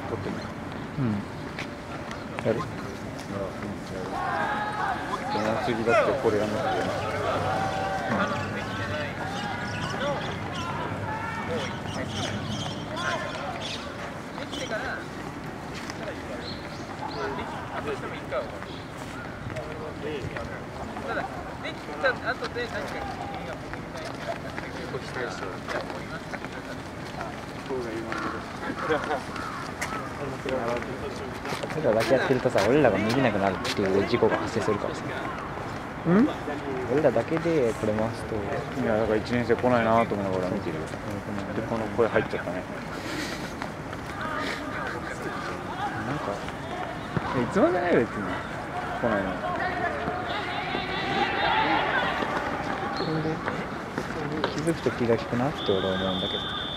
撮ってみる。やる。次だってこれやんなきゃいけない。俺らだけやってるとさ、俺らが見れなくなるっていう事故が発生するからさ。俺らだけでこれ回すと。いや、だから1年生来ないなと思いながら見てる。で、この声入っちゃったね。なんか、いつもじゃないよ、別に。来ないの。それで気づくと気が利くなって俺は思うんだけど。